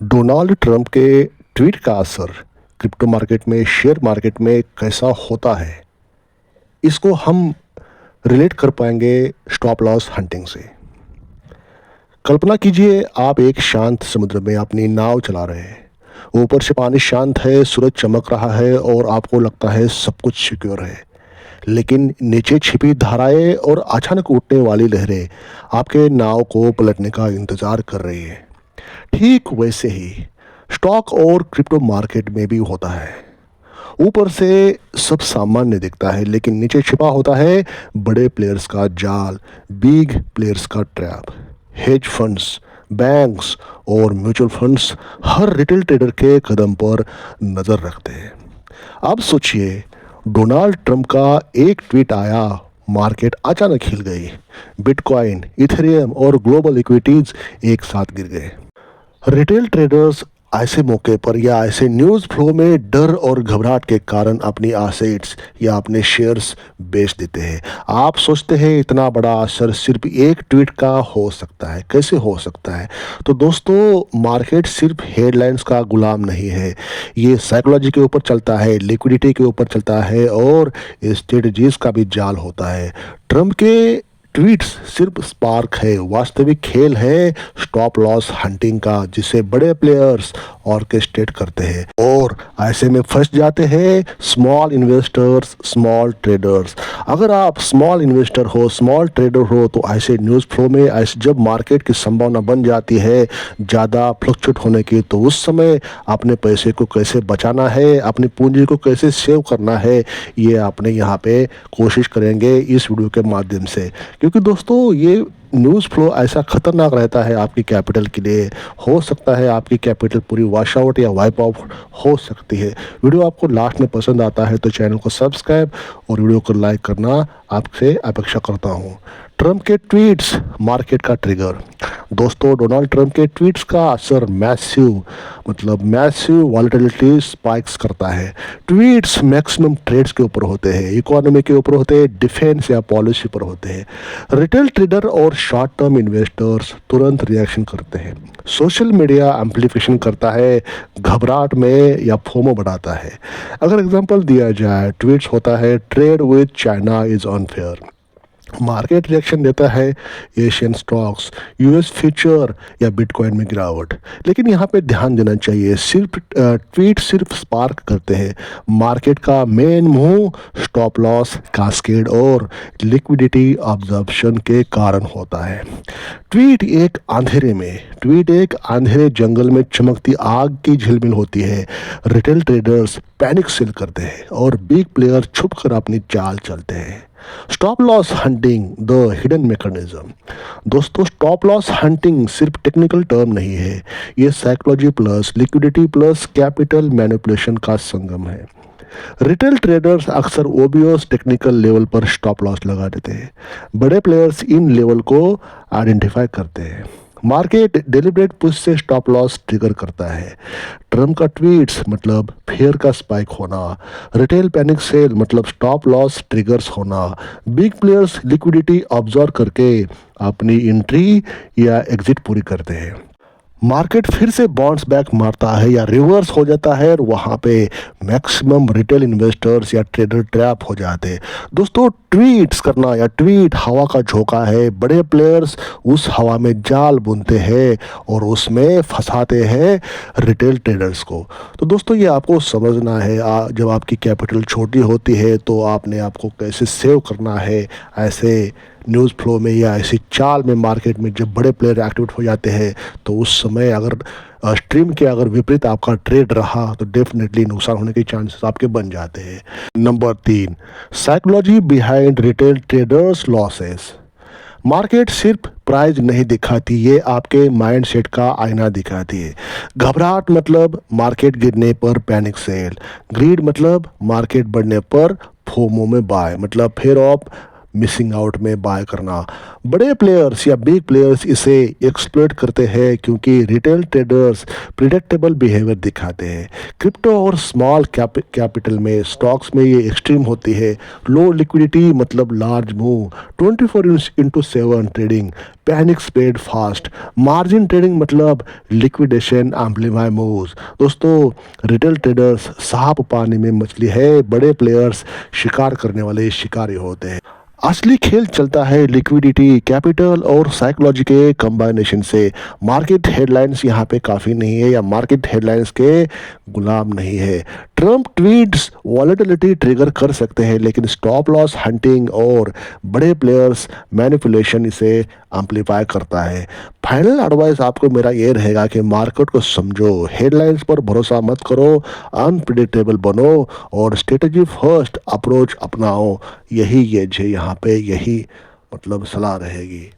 Donald Trump के tweet का असर क्रिप्टो मार्केट में, शेयर मार्केट में कैसा होता है, इसको हम रिलेट कर पाएंगे स्टॉप लॉस हंटिंग से। कल्पना कीजिए आप एक शांत समुद्र में अपनी नाव चला रहे हैं। ऊपर से पानी शांत है, सूरज चमक रहा है और आपको लगता है सब कुछ सिक्योर है। लेकिन नीचे छिपी धाराएं और अचानक उठने वाली लहरें आपके नाव को पलटने का इंतजार कर रही है। ठीक वैसे ही स्टॉक और क्रिप्टो मार्केट में भी होता है। ऊपर से सब सामान्य दिखता है, लेकिन नीचे छिपा होता है बड़े प्लेयर्स का जाल, बिग प्लेयर्स का ट्रैप। हेज फंड्स, बैंक्स और म्यूचुअल फंड्स हर रिटेल ट्रेडर के कदम पर नजर रखते हैं। अब सोचिए, डोनाल्ड ट्रंप का एक ट्वीट आया, मार्केट अचानक हिल गई। बिटकॉइन, इथेरियम और ग्लोबल इक्विटीज एक साथ गिर गए। रिटेल ट्रेडर्स ऐसे मौके पर या ऐसे न्यूज़ फ्लो में डर और घबराहट के कारण अपनी एसेट्स या अपने शेयर्स बेच देते हैं। आप सोचते हैं इतना बड़ा असर सिर्फ एक ट्वीट का हो सकता है, कैसे हो सकता है? तो दोस्तों, मार्केट सिर्फ हेडलाइंस का गुलाम नहीं है। ये साइकोलॉजी के ऊपर चलता है, लिक्विडिटी के ऊपर चलता है और स्ट्रेटजीज का भी जाल होता है। ट्रंप के ट्वीट्स सिर्फ स्पार्क है, वास्तविक खेल है स्टॉप लॉस हंटिंग का, जिसे बड़े प्लेयर्स ऑर्केस्ट्रेट करते हैं और ऐसे में फंस जाते हैं स्मॉल इन्वेस्टर्स, स्मॉल ट्रेडर्स। अगर आप स्मॉल इन्वेस्टर हो, स्मॉल ट्रेडर हो, तो ऐसे न्यूज़ फ्लो में, ऐसे जब मार्केट की संभावना बन जाती है ज़्यादा फ्लक्चुएट होने की, तो उस समय अपने पैसे को कैसे बचाना है, अपनी पूंजी को कैसे सेव करना है, ये आपने यहाँ पे कोशिश करेंगे इस वीडियो के माध्यम से। क्योंकि दोस्तों, ये न्यूज़ फ्लो ऐसा खतरनाक रहता है आपकी कैपिटल के लिए। हो सकता है आपकी कैपिटल पूरी वॉश आउट या वाइप आउट हो सकती है। वीडियो आपको लास्ट में पसंद आता है तो चैनल को सब्सक्राइब और वीडियो को लाइक करना आपसे अपेक्षा करता हूँ। ट्रंप के ट्वीट्स मार्केट का ट्रिगर। दोस्तों, डोनाल्ड ट्रंप के ट्वीट्स का असर मैसिव वॉलेटिलिटी स्पाइक्स करता है। ट्वीट्स मैक्सिमम ट्रेड्स के ऊपर होते हैं, इकोनॉमी के ऊपर होते हैं, डिफेंस या पॉलिसी पर होते हैं। रिटेल ट्रेडर और शॉर्ट टर्म इन्वेस्टर्स तुरंत रिएक्शन करते हैं। सोशल मीडिया एम्प्लीफिकेशन करता है, घबराहट में या फोमो बढ़ाता है। अगर एग्जांपल दिया जाए, ट्वीट्स होता है trade with China is unfair. Market reaction देता है एशियन स्टॉक्स, यूएस फ्यूचर या बिटकॉइन में गिरावट। लेकिन यहाँ पे ध्यान देना चाहिए, सिर्फ ट्वीट सिर्फ स्पार्क करते हैं। मार्केट का main move stop loss, cascade और लिक्विडिटी ऑब्जर्वेशन के कारण होता है। ट्वीट एक अंधेरे जंगल में चमकती आग की झिलमिल होती है। रिटेल ट्रेडर्स पैनिक सेल करते हैं और बिग प्लेयर छुप कर अपनी चाल चलते हैं। Stop loss hunting the hidden mechanism. दोस्तों, स्टॉप लॉस हंटिंग सिर्फ टेक्निकल टर्म नहीं है, ये psychology plus liquidity plus capital manipulation का संगम है। रिटेल ट्रेडर्स अक्सर ओबियस टेक्निकल लेवल पर स्टॉप लॉस लगा देते हैं। बड़े प्लेयर्स इन लेवल को आइडेंटिफाई करते हैं। मार्केट डेलिब्रेट पुश से स्टॉप लॉस ट्रिगर करता है। ट्रम्प का ट्वीट्स मतलब फेयर का स्पाइक होना, रिटेल पैनिक सेल मतलब स्टॉप लॉस ट्रिगर्स होना, बिग प्लेयर्स लिक्विडिटी ऑब्जर्व करके अपनी एंट्री या एग्जिट पूरी करते हैं। मार्केट फिर से बाउंस बैक मारता है या रिवर्स हो जाता है और वहाँ पे मैक्सिमम रिटेल इन्वेस्टर्स या ट्रेडर ट्रैप हो जाते हैं। दोस्तों, ट्वीट्स करना या ट्वीट हवा का झोंका है। बड़े प्लेयर्स उस हवा में जाल बुनते हैं और उसमें फंसाते हैं रिटेल ट्रेडर्स को। तो दोस्तों, ये आपको समझना है, जब आपकी कैपिटल छोटी होती है तो आपने आपको कैसे सेव करना है ऐसे न्यूज़ फ्लो में या ऐसी चाल में। मार्केट में जब बड़े प्लेयर एक्टिवेट हो जाते हैं तो उस समय अगर स्ट्रीम के अगर विपरीत आपका ट्रेड रहा तो डेफिनेटली नुकसान होने के चांसेस आपके बन जाते हैं। Number 3, psychology behind retail traders losses. Market सिर्फ प्राइस नहीं दिखाती, ये आपके माइंड सेट का आईना दिखाती है। घबराहट मतलब मार्केट गिरने पर पैनिक सेल, ग्रीड मतलब मार्केट बढ़ने पर फोमो में बाय, मतलब फियर ऑफ मिसिंग आउट में बाय करना। बड़े प्लेयर्स या बिग प्लेयर्स इसे एक्सप्लॉइट करते हैं क्योंकि रिटेल ट्रेडर्स प्रिडिक्टेबल बिहेवियर दिखाते हैं। क्रिप्टो और स्मॉल कैपिटल में स्टॉक्स में ये एक्सट्रीम होती है। लो लिक्विडिटी मतलब large move, 24/7 trading, panic spread fast, margin trading मतलब लिक्विडेशन एम्पलीफाई मूव्स। दोस्तों, रिटेल ट्रेडर्स सांप पानी में मछली है, बड़े प्लेयर्स शिकार करने वाले शिकारी होते हैं। असली खेल चलता है लिक्विडिटी, कैपिटल और साइकोलॉजी के कॉम्बिनेशन से। मार्केट हेडलाइंस यहाँ पे काफ़ी नहीं है, या मार्केट हेडलाइंस के गुलाम नहीं है। ट्रम्प ट्वीट्स वॉलेटिलिटी ट्रिगर कर सकते हैं, लेकिन स्टॉप लॉस हंटिंग और बड़े प्लेयर्स मैनिपुलेशन इसे एम्पलीफाई करता है। फाइनल एडवाइस आपको मेरा ये रहेगा कि मार्केट को समझो, हेडलाइंस पर भरोसा मत करो, अनप्रिडिक्टेबल बनो और स्ट्रेटजी फर्स्ट अप्रोच अपनाओ। यही ये जे यहाँ पे यही मतलब सलाह रहेगी।